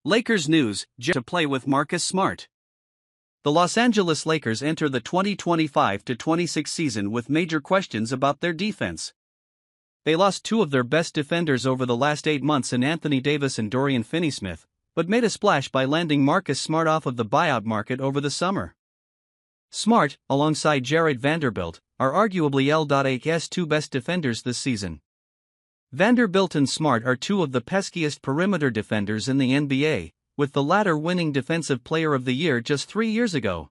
Lakers news, to play with Marcus Smart. The Los Angeles Lakers enter the 2025-26 season with major questions about their defense. They lost two of their best defenders over the last 8 months in Anthony Davis and Dorian Finney-Smith, but made a splash by landing Marcus Smart off of the buyout market over the summer. Smart, alongside Jarred Vanderbilt, are arguably LA's two best defenders this season. Vanderbilt and Smart are two of the peskiest perimeter defenders in the NBA, with the latter winning Defensive Player of the Year just 3 years ago.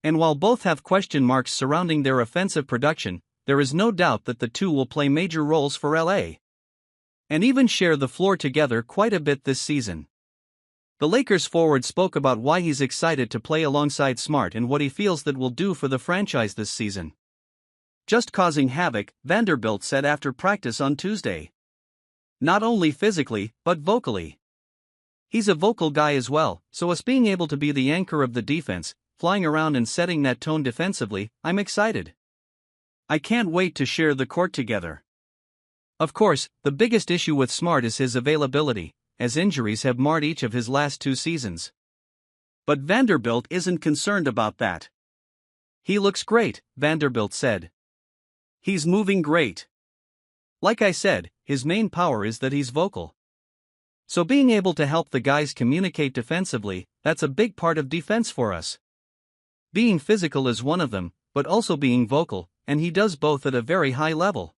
And while both have question marks surrounding their offensive production, there is no doubt that the two will play major roles for LA. And even share the floor together quite a bit this season. The Lakers forward spoke about why he's excited to play alongside Smart and what he feels that will do for the franchise this season. Just causing havoc, Vanderbilt said after practice on Tuesday. Not only physically, but vocally. He's a vocal guy as well, so us being able to be the anchor of the defense, flying around and setting that tone defensively, I'm excited. I can't wait to share the court together. Of course, the biggest issue with Smart is his availability, as injuries have marred each of his last 2 seasons. But Vanderbilt isn't concerned about that. He looks great, Vanderbilt said. He's moving great. Like I said, his main power is that he's vocal. So being able to help the guys communicate defensively, that's a big part of defense for us. Being physical is one of them, but also being vocal, and he does both at a very high level.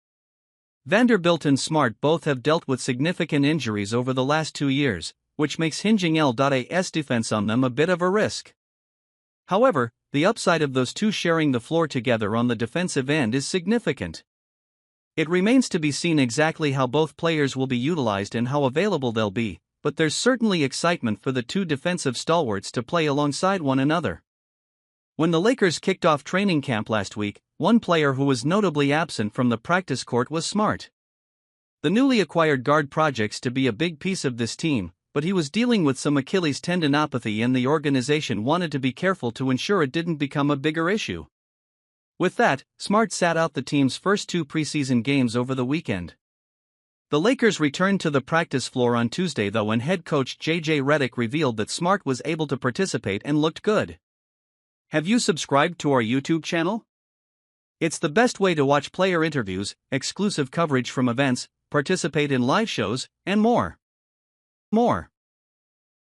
Vanderbilt and Smart both have dealt with significant injuries over the last 2 years, which makes hinging LA's defense on them a bit of a risk. However, the upside of those two sharing the floor together on the defensive end is significant. It remains to be seen exactly how both players will be utilized and how available they'll be, but there's certainly excitement for the two defensive stalwarts to play alongside one another. When the Lakers kicked off training camp last week, one player who was notably absent from the practice court was Smart. The newly acquired guard projects to be a big piece of this team, but he was dealing with some Achilles tendinopathy and the organization wanted to be careful to ensure it didn't become a bigger issue. With that, Smart sat out the team's first 2 preseason games over the weekend. The Lakers returned to the practice floor on Tuesday though, when head coach J.J. Redick revealed that Smart was able to participate and looked good. Have you subscribed to our YouTube channel? It's the best way to watch player interviews, exclusive coverage from events, participate in live shows, and more.